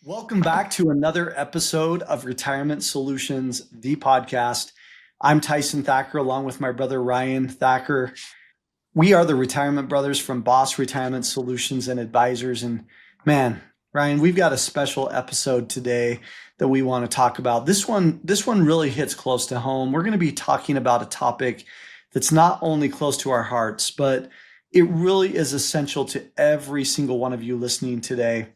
Welcome back to another episode of Retirement Solutions, the podcast. I'm Tyson Thacker, along with my brother Ryan Thacker. We are the Retirement Brothers from B.O.S.S Retirement Solutions and Advisors. And man, Ryan, we've got a special episode today that we want to talk about. This one really hits close to home. We're going to be talking about a topic that's not only close to our hearts, but it really is essential to every single one of you listening today.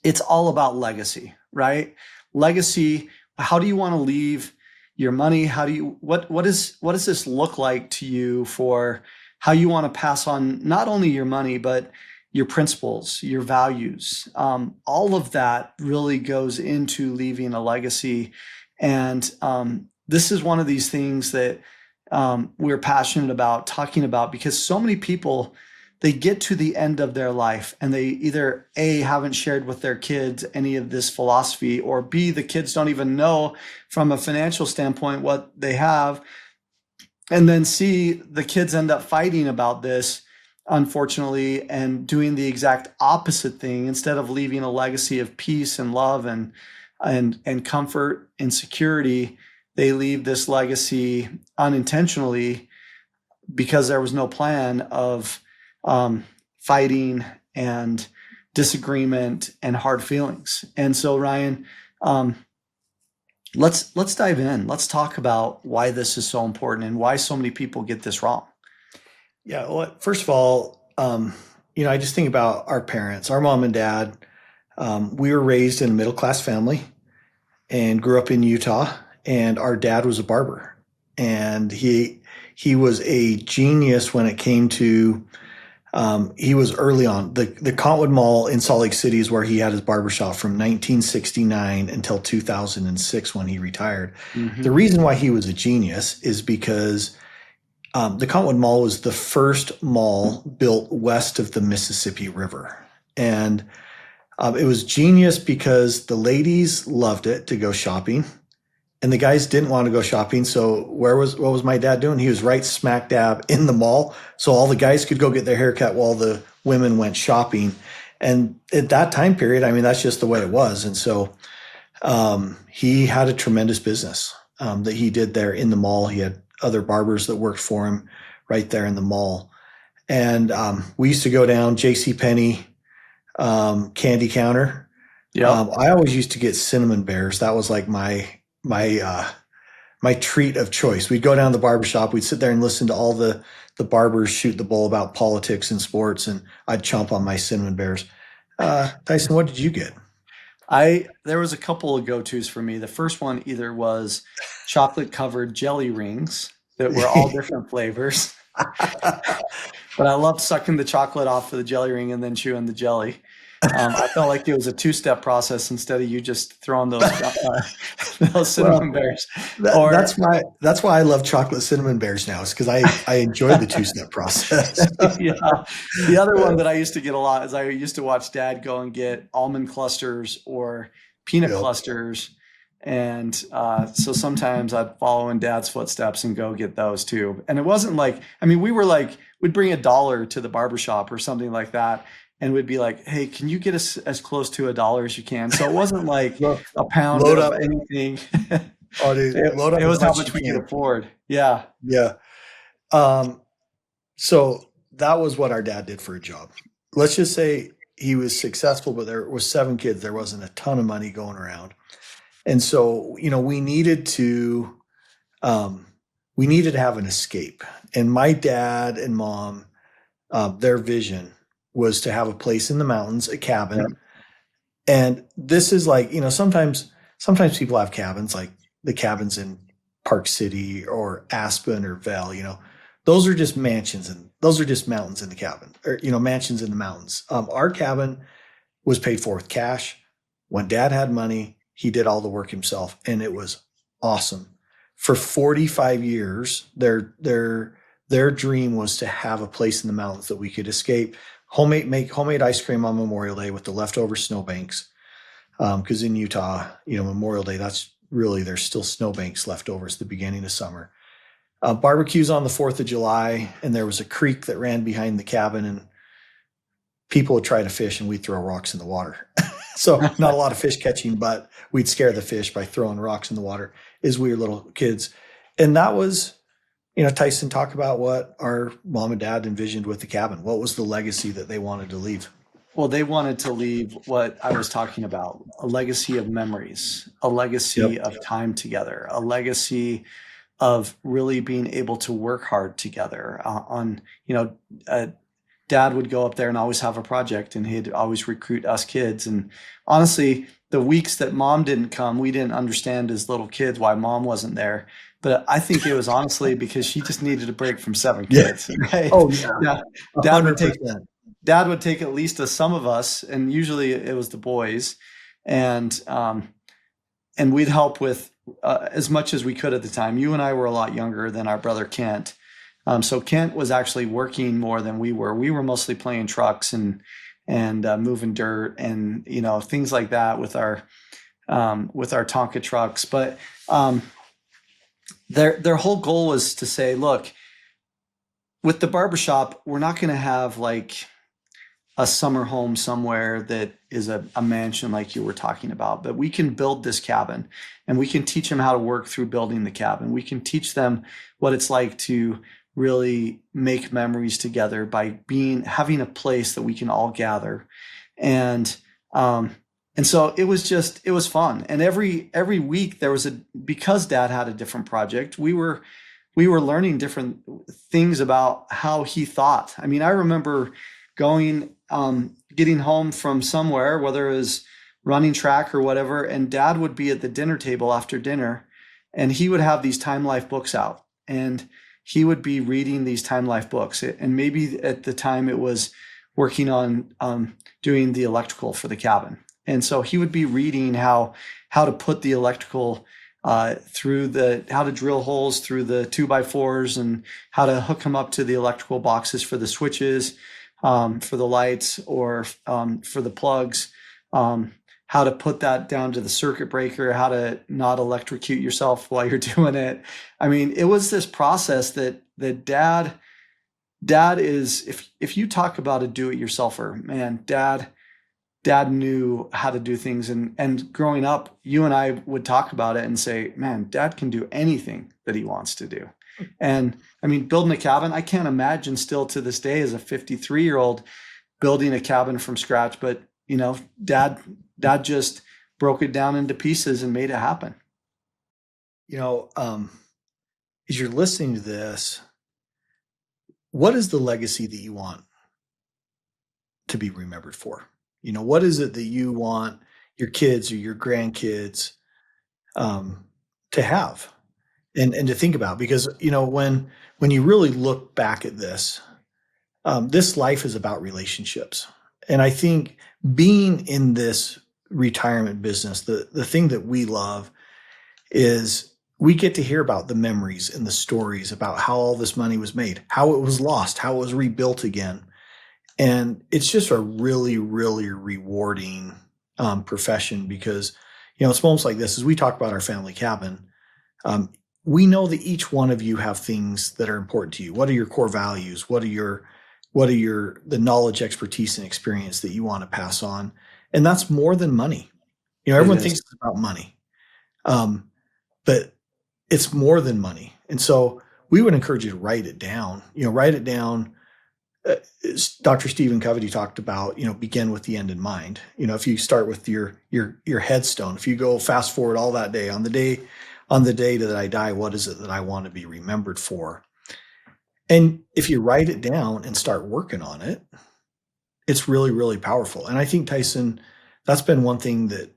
It's all about legacy, right? Legacy. How do you want to leave your money? What does this look like to you for how you want to pass on not only your money, but your principles, your values? All of that really goes into leaving a legacy. And this is one of these things that we're passionate about talking about, because so many people, they get to the end of their life and they either A, haven't shared with their kids any of this philosophy, or B, the kids don't even know from a financial standpoint what they have. And then C, the kids end up fighting about this, unfortunately, and doing the exact opposite thing. Instead of leaving a legacy of peace and love and comfort and security, they leave this legacy unintentionally because there was no plan of fighting and disagreement and hard feelings. And so, Ryan, let's dive in. Let's talk about why this is so important and why so many people get this wrong. Yeah. Well, first of all, I just think about our parents, our mom and dad. We were raised in a middle-class family and grew up in Utah, and our dad was a barber, and he was a genius when it came to he was early on. The Cottonwood Mall in Salt Lake City is where he had his barbershop from 1969 until 2006 when he retired. Mm-hmm. The reason why he was a genius is because the Cottonwood Mall was the first mall built west of the Mississippi River. And it was genius because the ladies loved it to go shopping, and the guys didn't want to go shopping. So what was my dad doing? He was right smack dab in the mall. So all the guys could go get their haircut while the women went shopping. And at that time period, that's just the way it was. And so he had a tremendous business that he did there in the mall. He had other barbers that worked for him right there in the mall. And we used to go down JCPenney candy counter. Yeah. I always used to get cinnamon bears. That was like my treat of choice. We'd go down to the barbershop. We'd sit there and listen to all the barbers shoot the bull about politics and sports, and I'd chomp on my cinnamon bears. Tyson, what did you get? There was a couple of go-tos for me. The first one either was chocolate-covered jelly rings that were all different flavors. But I loved sucking the chocolate off of the jelly ring and then chewing the jelly. I felt like it was a two-step process instead of you just throwing those cinnamon bears. That's why I love chocolate cinnamon bears now. It's because I enjoyed the two-step process. Yeah. The other one that I used to get a lot is I used to watch Dad go and get almond clusters or peanut clusters. And so sometimes I'd follow in Dad's footsteps and go get those too. And it wasn't like, we'd bring $1 to the barbershop or something like that. And we'd be like, hey, can you get us as close to $1 as you can? So it wasn't like a pound of anything. Oh, dude, it was how much we could afford. Yeah. Yeah. So that was what our dad did for a job. Let's just say he was successful, but there was 7 kids. There wasn't a ton of money going around. And so, we needed to have an escape. And my dad and mom, their vision was to have a place in the mountains, a cabin. Yeah. And this is like, sometimes people have cabins, like the cabins in Park City or Aspen or Vail, those are just mansions, and those are just mountains in the cabin, or, mansions in the mountains. Our cabin was paid for with cash. When Dad had money, he did all the work himself, and it was awesome. For 45 years, their dream was to have a place in the mountains that we could escape. Make homemade ice cream on Memorial Day with the leftover snowbanks. Because in Utah, Memorial Day, there's still snowbanks left over. It's the beginning of summer. Barbecues on the 4th of July, and there was a creek that ran behind the cabin, and people would try to fish, and we'd throw rocks in the water. So not a lot of fish catching, but we'd scare the fish by throwing rocks in the water as we were little kids. And that was, Tyson, talk about what our mom and dad envisioned with the cabin. What was the legacy that they wanted to leave? Well, they wanted to leave what I was talking about, a legacy of memories, a Yep. legacy of time together, a legacy of really being able to work hard together uh, dad would go up there and always have a project, and he'd always recruit us kids. And honestly, the weeks that mom didn't come, we didn't understand as little kids why mom wasn't there. But I think it was honestly because she just needed a break from seven Yeah. kids, right? Oh yeah. Yeah. Dad would take 100%. dad would take at least some of us, and usually it was the boys, and we'd help with as much as we could at the time. You and I were a lot younger than our brother Kent, so Kent was actually working more than we were. We were mostly playing trucks and moving dirt and things like that with our Tonka trucks. But their whole goal was to say, look, with the barbershop, we're not going to have like a summer home somewhere that is a mansion like you were talking about, but we can build this cabin and we can teach them how to work through building the cabin. We can teach them what it's like to really make memories together by having a place that we can all gather. And so it was fun. And every week there was because dad had a different project, we were learning different things about how he thought. I mean, I remember getting home from somewhere, whether it was running track or whatever, and dad would be at the dinner table after dinner, and he would have these Time Life books out, and he would be reading these Time Life books. And maybe at the time it was working on doing the electrical for the cabin. And so he would be reading how to put the electrical how to drill holes through the 2x4s and how to hook them up to the electrical boxes for the switches, for the lights, or for the plugs, how to put that down to the circuit breaker, how to not electrocute yourself while you're doing it. I mean, it was this process that dad is, if you talk about a do-it-yourselfer, man, dad knew how to do things. And growing up, you and I would talk about it and say, man, dad can do anything that he wants to do. And I mean, building a cabin, I can't imagine still to this day as a 53-year-old building a cabin from scratch. But, dad just broke it down into pieces and made it happen. As you're listening to this, what is the legacy that you want to be remembered for? What is it that you want your kids or your grandkids to have and to think about? Because, when you really look back at this, this life is about relationships. And I think being in this retirement business, the thing that we love is we get to hear about the memories and the stories about how all this money was made, how it was lost, how it was rebuilt again. And it's just a really, really rewarding profession because, it's moments like this, as we talk about our family cabin, we know that each one of you have things that are important to you. What are your core values? What are the knowledge, expertise, and experience that you want to pass on? And that's more than money. Everyone thinks it's about money, but it's more than money. And so we would encourage you to write it down. Write it down. Dr. Stephen Covey talked about, begin with the end in mind. If you start with your headstone, if you go fast forward all that day, on the day that I die, what is it that I want to be remembered for? And if you write it down and start working on it, it's really, really powerful. And I think, Tyson, that's been one thing that,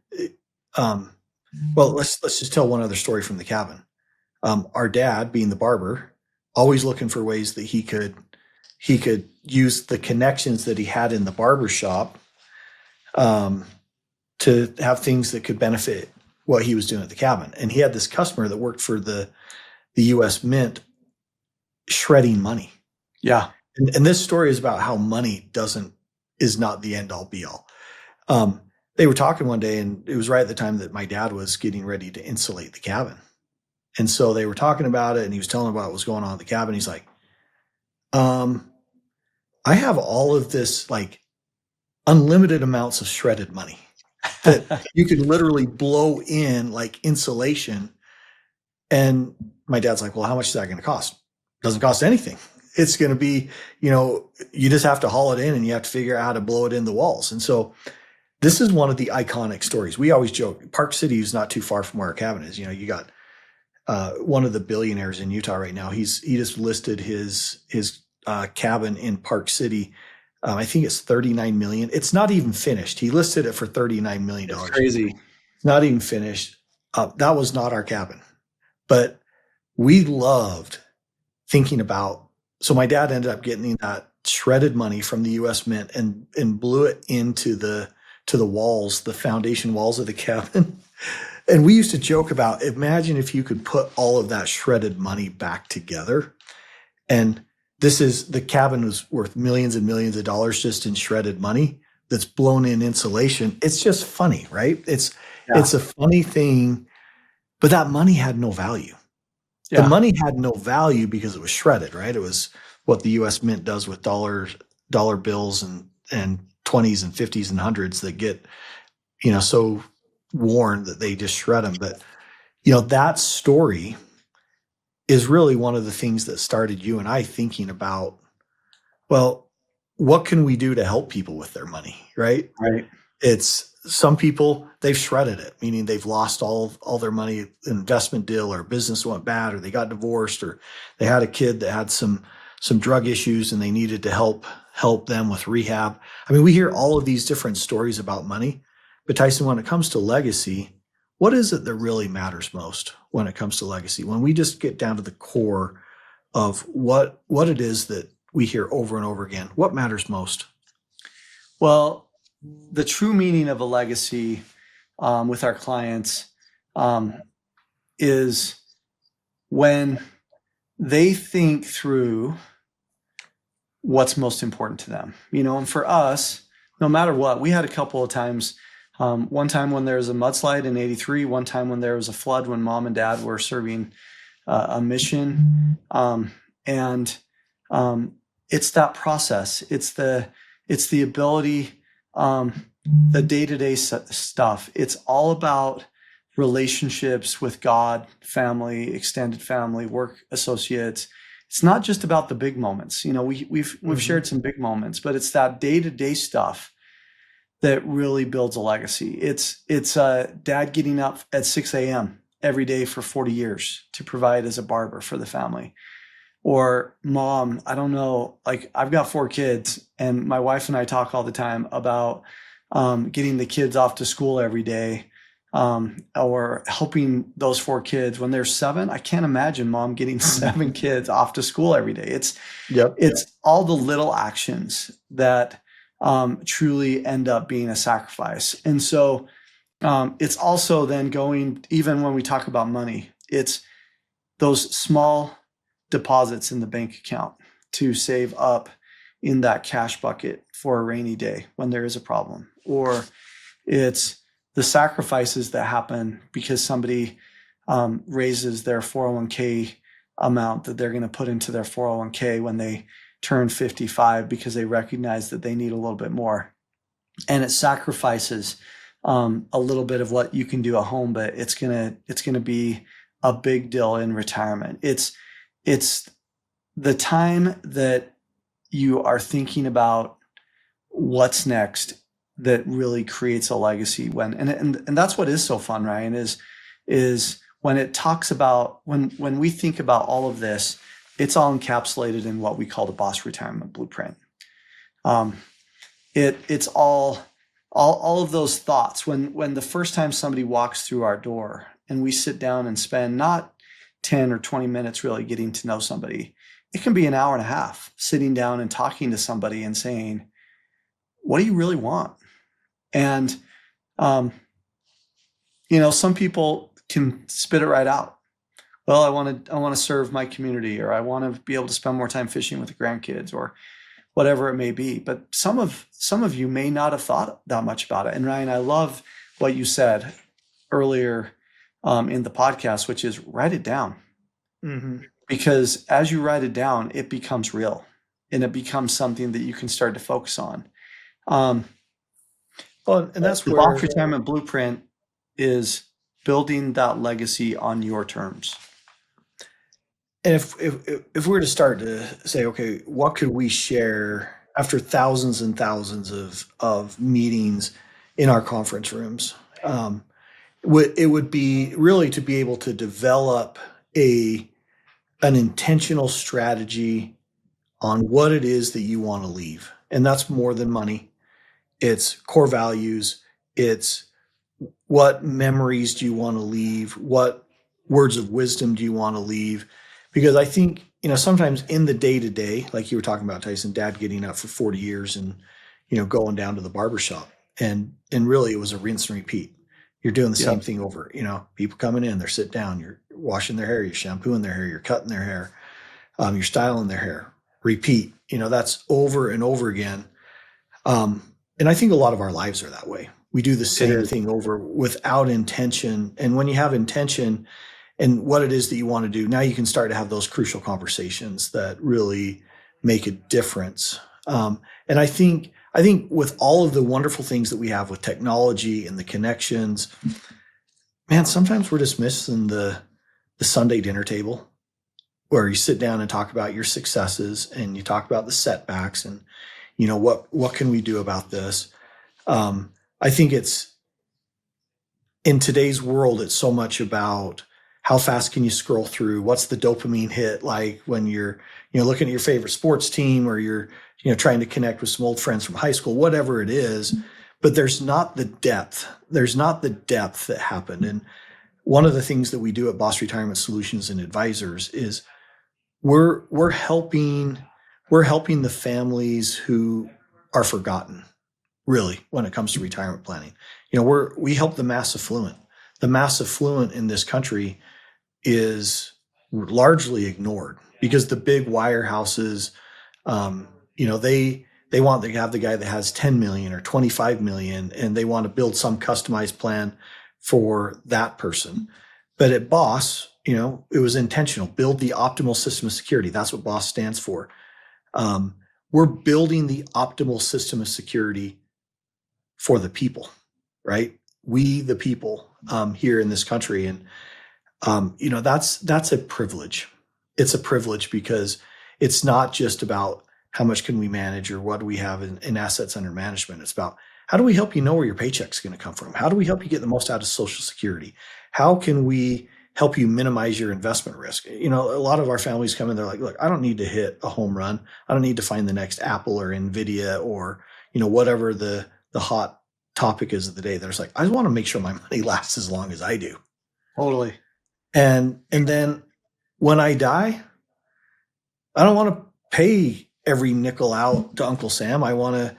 let's just tell one other story from the cabin. Our dad, being the barber, always looking for ways that he could use the connections that he had in the barber shop to have things that could benefit what he was doing at the cabin. And he had this customer that worked for the U.S. Mint shredding money. Yeah. And this story is about how money is not the end all be all. They were talking one day, and it was right at the time that my dad was getting ready to insulate the cabin. And so they were talking about it, and he was telling about what was going on at the cabin. He's like, I have all of this, like, unlimited amounts of shredded money. that you could literally blow in like insulation. And my dad's like, well, how much is that going to cost? Doesn't cost anything. It's going to be, you just have to haul it in and you have to figure out how to blow it in the walls. And so this is one of the iconic stories. We always joke, Park City is not too far from where our cabin is. You got one of the billionaires in Utah right now. He just listed his cabin in Park City. I think it's $39 million. It's not even finished. He listed it for $39 million. It's crazy. It's not even finished. That was not our cabin, but we loved thinking about. So my dad ended up getting that shredded money from the U.S. Mint and blew it into the walls, the foundation walls of the cabin. And we used to joke about, imagine if you could put all of that shredded money back together. And the cabin was worth millions and millions of dollars just in shredded money that's blown in insulation. It's just funny, right? It's a funny thing, but that money had no value. Yeah. The money had no value because it was shredded, right? It was what the U.S. Mint does with dollar bills and 20s and 50s and 100s that get, so worn that they just shred them. But, that story is really one of the things that started you and I thinking about, well, what can we do to help people with their money, right? Right. It's some people, they've shredded it, meaning they've lost all their money, investment deal or business went bad or they got divorced or they had a kid that had some drug issues and they needed to help them with rehab. I mean, we hear all of these different stories about money, but Tyson, when it comes to legacy, what is it that really matters most when it comes to legacy? When we just get down to the core of what it is that we hear over and over again, what matters most? Well, the true meaning of a legacy with our clients is when they think through what's most important to them, and for us, no matter what, we had a couple of times, one time when there was a mudslide in 83, one time when there was a flood when mom and dad were serving a mission. And it's that process. It's the ability, the day-to-day stuff. It's all about relationships with God, family, extended family, work associates. It's not just about the big moments. We've shared some big moments, but it's that day-to-day stuff that really builds a legacy. It's dad getting up at 6 a.m. every day for 40 years to provide as a barber for the family. Or mom, I don't know, like I've got 4 kids and my wife and I talk all the time about getting the kids off to school every day, or helping those 4 kids when they're 7. I can't imagine mom getting 7 kids off to school every day. It's all the little actions that truly end up being a sacrifice. And so it's also then going, even when we talk about money, it's those small deposits in the bank account to save up in that cash bucket for a rainy day when there is a problem. Or it's the sacrifices that happen because somebody raises their 401k amount that they're going to put into their 401k when they turn 55 because they recognize that they need a little bit more. And it sacrifices a little bit of what you can do at home, but it's gonna be a big deal in retirement. It's the time that you are thinking about what's next that really creates a legacy. And that's what is so fun, Ryan, is when it talks about when we think about all of this, it's all encapsulated in what we call the B.O.S.S retirement blueprint. It's all of those thoughts when the first time somebody walks through our door and we sit down and spend not 10 or 20 minutes really getting to know somebody, it can be an hour and a half sitting down and talking to somebody and saying, what do you really want? And some people can spit it right out. Well, I want to serve my community, or I want to be able to spend more time fishing with the grandkids, or whatever it may be. But some of you may not have thought that much about it. And Ryan, I love what you said earlier in the podcast, which is write it down. Mm-hmm. Because as you write it down, it becomes real and it becomes something that you can start to focus on. Well, and that's The Boss where, Retirement Blueprint is building that legacy on your terms. and if we were to start to say, okay, what could we share after thousands and thousands of meetings in our conference rooms? It would be really to be able to develop a an intentional strategy on what it is that you want to leave, and that's more than money. It's core values. It's what memories do you want to leave? What words of wisdom do you want to leave? Because I think, sometimes in the day to day, like you were talking about, Tyson, dad getting up for 40 years and, going down to the barber shop. And really it was a rinse and repeat. You're doing the same Yep. thing over, people coming in, they're sitting down, you're washing their hair, you're shampooing their hair, you're cutting their hair, you're styling their hair, repeat, that's over and over again. And I think a lot of our lives are that way. We do the It same is. thing over without intention. And when you have intention and what it is that you want to do, now you can start to have those crucial conversations that really make a difference. And I think with all of the wonderful things that we have with technology and the connections, man, sometimes we're just missing the Sunday dinner table where you sit down and talk about your successes and you talk about the setbacks and what can we do about this. I think it's in today's world, it's so much about how fast can you scroll through, what's the dopamine hit like when you're looking at your favorite sports team, or you're trying to connect with some old friends from high school, whatever it is. But there's not the depth that happened. And one of the things that we do at Boss Retirement Solutions and Advisors is we're helping the families who are forgotten, really, when it comes to retirement planning. We help the mass affluent. The mass affluent in this country is largely ignored because the big wirehouses, they want to have the guy that has 10 million or 25 million, and they want to build some customized plan for that person. But at Boss, it was intentional. Build the optimal system of security. That's what Boss stands for. We're building the optimal system of security for the people, right? We, the people, here in this country. And, that's a privilege. It's a privilege because it's not just about how much can we manage or what do we have in assets under management. It's about how do we help you know where your paycheck's going to come from? How do we help you get the most out of Social Security? How can we help you minimize your investment risk? A lot of our families come in, they're like, look, I don't need to hit a home run. I don't need to find the next Apple or Nvidia or, whatever the hot topic is of the day. There's like, I want to make sure my money lasts as long as I do. Totally. And then when I die, I don't want to pay every nickel out to Uncle Sam. I want to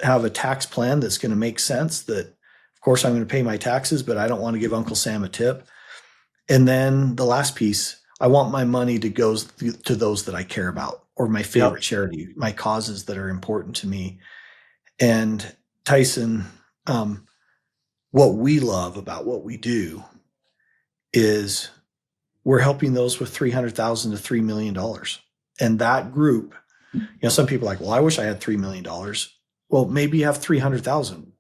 have a tax plan that's going to make sense, that of course I'm going to pay my taxes, but I don't want to give Uncle Sam a tip. And then the last piece, I want my money to go to those that I care about, or my favorite Yep. charity, my causes that are important to me. And Tyson, what we love about what we do is we're helping those with $300,000 to $3 million. And that group, some people are like, well, I wish I had $3 million. Well, maybe you have 300,000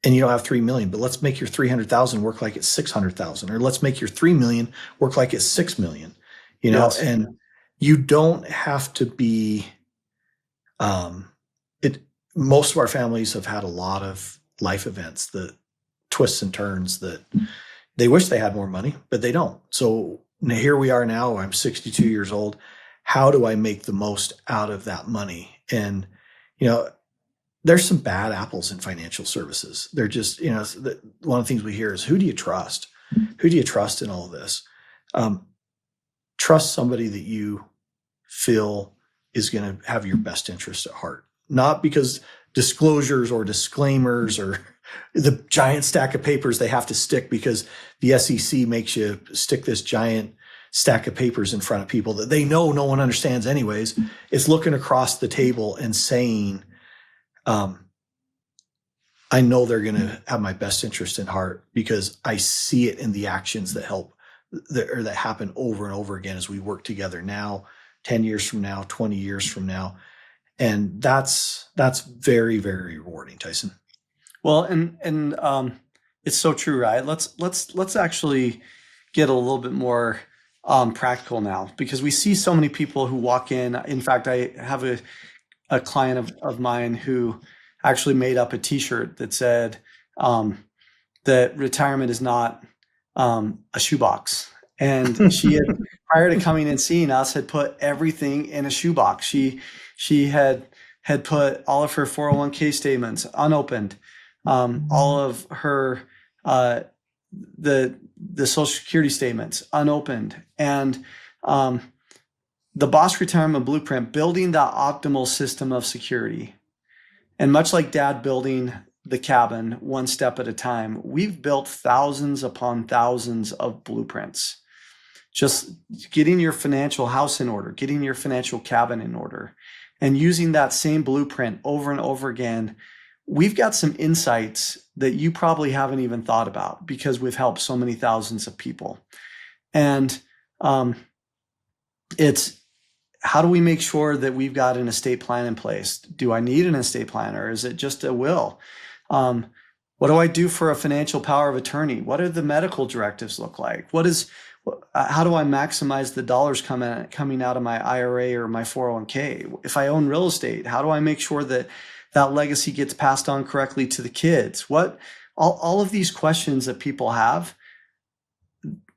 and you don't have 3 million, but let's make your 300,000 work like it's 600,000, or let's make your 3 million work like it's 6 million, Yes. and you don't have to be, it, most of our families have had a lot of life events, the twists and turns that they wish they had more money, but they don't. So here we are now, I'm 62 years old. How do I make the most out of that money? And, there's some bad apples in financial services. They're just, one of the things we hear is, who do you trust? Who do you trust in all of this? Trust somebody that you feel is going to have your best interest at heart, not because disclosures or disclaimers or the giant stack of papers they have to stick because the SEC makes you stick this giant stack of papers in front of people that they know no one understands anyways. It's looking across the table and saying, I know they're going to have my best interest in heart because I see it in the actions that that happen over and over again as we work together now, 10 years from now, 20 years from now. And that's very, very rewarding, Tyson. Well, and it's so true, right? Let's actually get a little bit more practical now, because we see so many people who walk in. In fact, I have a client of mine who actually made up a T-shirt that said um, that retirement is not a shoebox. And she had, prior to coming and seeing us, had put everything in a shoebox. She had put all of her 401k statements unopened, all of her uh, the Social Security statements unopened, and the Boss Retirement Blueprint, building the optimal system of security. And much like Dad building the cabin one step at a time, we've built thousands upon thousands of blueprints. Just getting your financial house in order, getting your financial cabin in order, and using that same blueprint over and over again. We've got some insights that you probably haven't even thought about, because we've helped so many thousands of people. And it's, how do we make sure that we've got an estate plan in place? Do I need an estate plan, or is it just a will? What do I do for a financial power of attorney? What do the medical directives look like? How do I maximize the dollars coming out of my IRA or my 401k? If I own real estate, how do I make sure that that legacy gets passed on correctly to the kids? All of these questions that people have,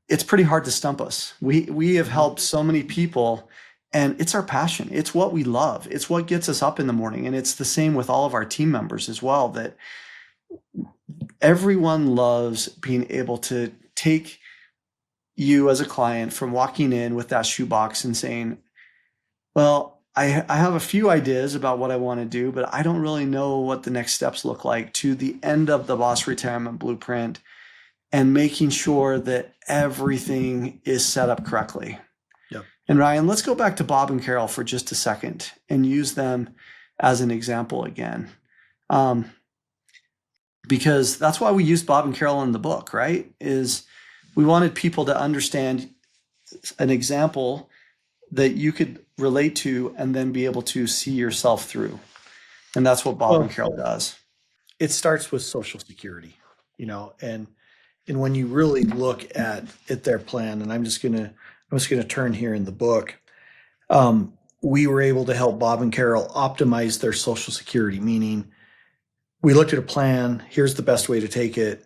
it's pretty hard to stump us. We have helped so many people, and it's our passion. It's what we love. It's what gets us up in the morning. And it's the same with all of our team members as well, that everyone loves being able to take you as a client from walking in with that shoebox and saying, well, I have a few ideas about what I want to do, but I don't really know what the next steps look like, to the end of the Boss Retirement Blueprint, and making sure that everything is set up correctly. Yep. And Ryan, let's go back to Bob and Carol for just a second and use them as an example again. Because that's why we used Bob and Carol in the book, right? Is we wanted people to understand an example that you could relate to and then be able to see yourself through. And that's what Bob and Carol does. It starts with Social Security, and when you really look at their plan, and I'm just gonna turn here in the book. We were able to help Bob and Carol optimize their Social Security, meaning we looked at a plan. Here's the best way to take it.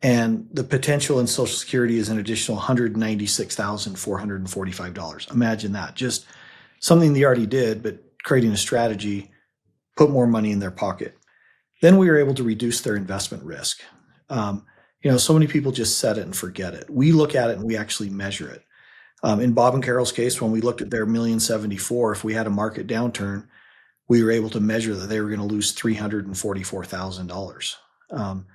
And the potential in Social Security is an additional $196,445. Imagine that. Just something they already did, but creating a strategy, put more money in their pocket. Then we were able to reduce their investment risk. So many people just set it and forget it. We look at it and we actually measure it. In Bob and Carol's case, when we looked at their $1,074,000, if we had a market downturn, we were able to measure that they were going to lose $344,000.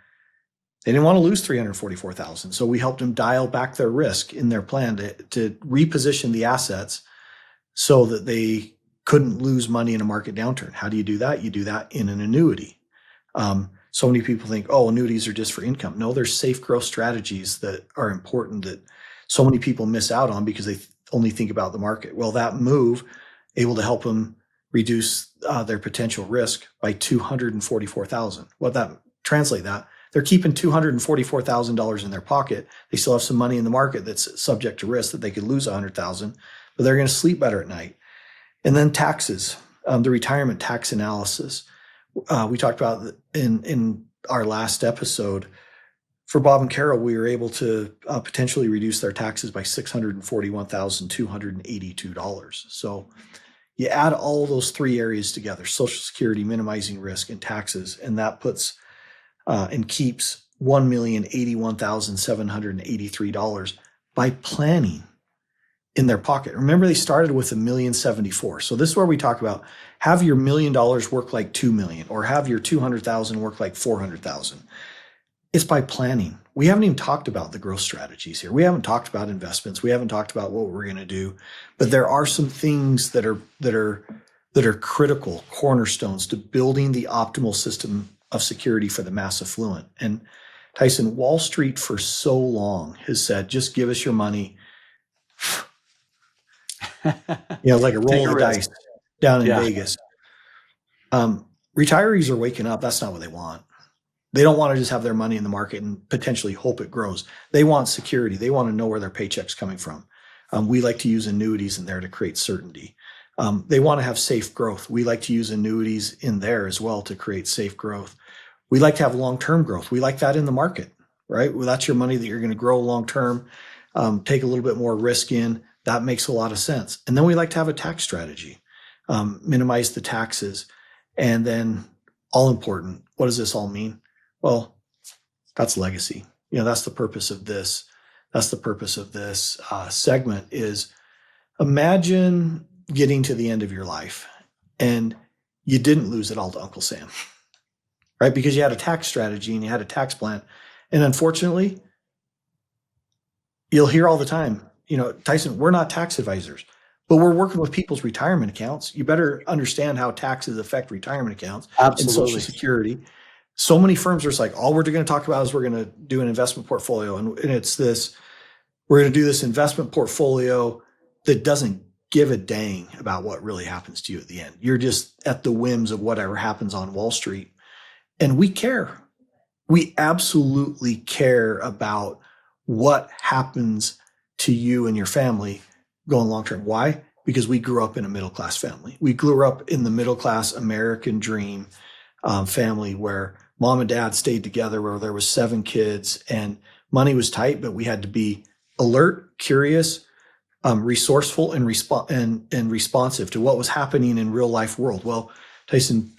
They didn't want to lose $344,000, so we helped them dial back their risk in their plan to reposition the assets so that they couldn't lose money in a market downturn. How do you do that? You do that in an annuity. So many people think, oh, annuities are just for income. No, there's safe growth strategies that are important that so many people miss out on because they only think about the market. Well, that move able to help them reduce their potential risk by $244,000. What that translate that? They're keeping $244,000 in their pocket. They still have some money in the market that's subject to risk that they could lose $100,000, but they're going to sleep better at night. And then taxes, the retirement tax analysis. We talked about in our last episode. For Bob and Carol, we were able to potentially reduce their taxes by $641,282. So you add all those three areas together: Social Security, minimizing risk, and taxes, and that puts and keeps $1,081,783 by planning in their pocket. Remember, they started with $1,074,000. So this is where we talk about have your $1 million work like $2 million, or have your $200,000 work like $400,000. It's by planning. We haven't even talked about the growth strategies here. We haven't talked about investments. We haven't talked about what we're going to do. But there are some things that are critical cornerstones to building the optimal system of security for the mass affluent. And Tyson, Wall Street for so long has said, just give us your money. Like a roll of the dice down in Vegas. Retirees are waking up. That's not what they want. They don't want to just have their money in the market and potentially hope it grows. They want security. They want to know where their paycheck's coming from. We like to use annuities in there to create certainty. They want to have safe growth. We like to use annuities in there as well to create safe growth. We like to have long-term growth. We like that in the market, right? Well, that's your money that you're going to grow long-term, take a little bit more risk in. That makes a lot of sense. And then we like to have a tax strategy, minimize the taxes. And then all important, what does this all mean? Well, that's legacy. That's the purpose of this. That's the purpose of this segment is imagine getting to the end of your life and you didn't lose it all to Uncle Sam, right? Because you had a tax strategy and you had a tax plan. And unfortunately, you'll hear all the time, Tyson, we're not tax advisors, but we're working with people's retirement accounts. You better understand how taxes affect retirement accounts and Social Security. So many firms are just like, all we're going to talk about is we're going to do an investment portfolio. And it's this, we're going to do this investment portfolio that doesn't give a dang about what really happens to you at the end. You're just at the whims of whatever happens on Wall Street. And we care. We absolutely care about what happens to you and your family going long term. Why? Because we grew up in a middle-class family. We grew up in the middle-class American dream family where mom and dad stayed together, where there was 7 kids and money was tight, but we had to be alert, curious, resourceful, and responsive to what was happening in real life world. Well, Tyson,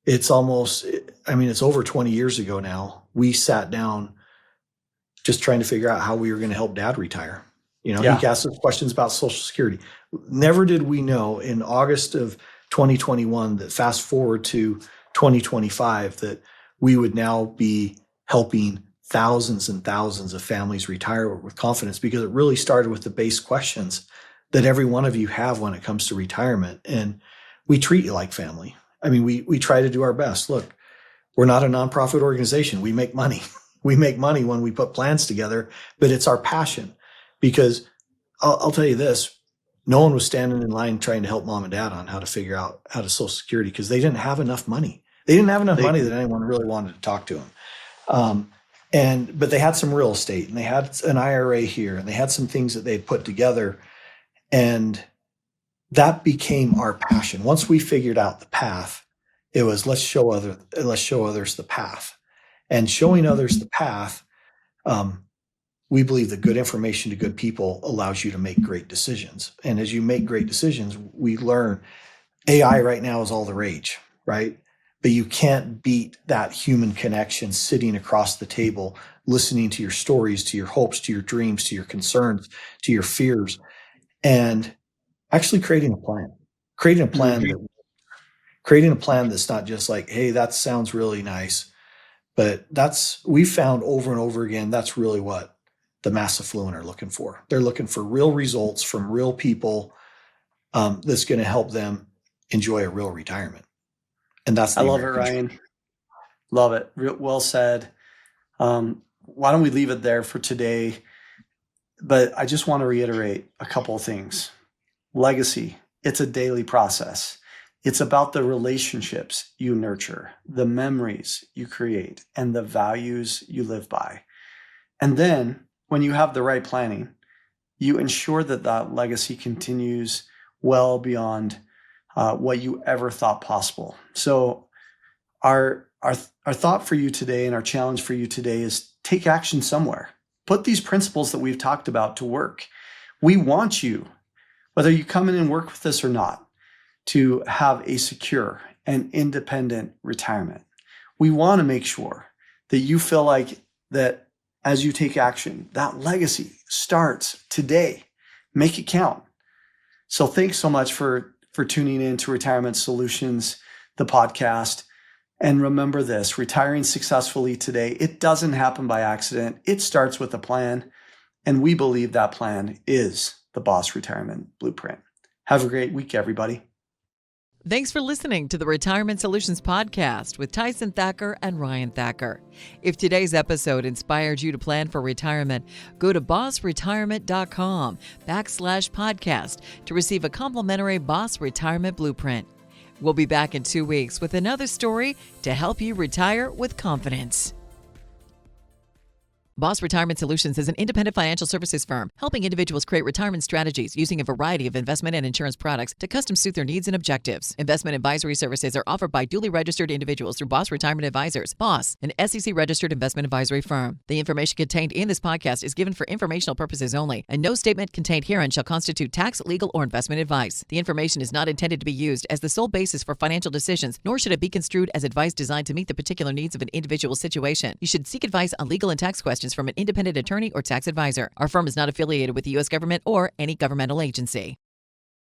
it's over 20 years ago now. We sat down just trying to figure out how we were going to help dad retire. He asked us questions about Social Security. Never did we know in August of 2021 that fast forward to 2025 that we would now be helping thousands and thousands of families retire with confidence, because it really started with the base questions that every one of you have when it comes to retirement. And we treat you like family. We try to do our best. Look, we're not a nonprofit organization. We make money. We make money when we put plans together, but it's our passion. Because I'll tell you this, no one was standing in line trying to help mom and dad on how to figure out how to Social Security because they didn't have enough money. They didn't have enough money that anyone really wanted to talk to them. But they had some real estate and they had an IRA here and they had some things that they had put together. And that became our passion. Once we figured out the path, it was let's show others the path. And showing others the path, we believe that good information to good people allows you to make great decisions. And as you make great decisions, we learn AI right now is all the rage, right? But you can't beat that human connection sitting across the table, listening to your stories, to your hopes, to your dreams, to your concerns, to your fears, and actually creating a plan. Creating a plan that's not just like, hey, that sounds really nice. But we found over and over again, that's really what the mass affluent are looking for. They're looking for real results from real people that's going to help them enjoy a real retirement. And that's I love it, Ryan. Love it. Well said. Why don't we leave it there for today? But I just want to reiterate a couple of things. Legacy, it's a daily process. It's about the relationships you nurture, the memories you create, and the values you live by. And then when you have the right planning, you ensure that that legacy continues well beyond what you ever thought possible. So our thought for you today and our challenge for you today is take action somewhere. Put these principles that we've talked about to work. We want you, whether you come in and work with us or not, to have a secure and independent retirement. We want to make sure that you feel like that as you take action, that legacy starts today. Make it count. So thanks so much for tuning in to Retirement Solutions, the podcast. And remember this, retiring successfully today, it doesn't happen by accident. It starts with a plan. And we believe that plan is the B.O.S.S Retirement Blueprint. Have a great week, everybody. Thanks for listening to the Retirement Solutions Podcast with Tyson Thacker and Ryan Thacker. If today's episode inspired you to plan for retirement, go to bossretirement.com/podcast to receive a complimentary B.O.S.S Retirement Blueprint. We'll be back in 2 weeks with another story to help you retire with confidence. B.O.S.S Retirement Solutions is an independent financial services firm helping individuals create retirement strategies using a variety of investment and insurance products to custom suit their needs and objectives. Investment advisory services are offered by duly registered individuals through B.O.S.S Retirement Advisors, B.O.S., an SEC-registered investment advisory firm. The information contained in this podcast is given for informational purposes only, and no statement contained herein shall constitute tax, legal, or investment advice. The information is not intended to be used as the sole basis for financial decisions, nor should it be construed as advice designed to meet the particular needs of an individual situation. You should seek advice on legal and tax questions from an independent attorney or tax advisor. Our firm is not affiliated with the U.S. government or any governmental agency.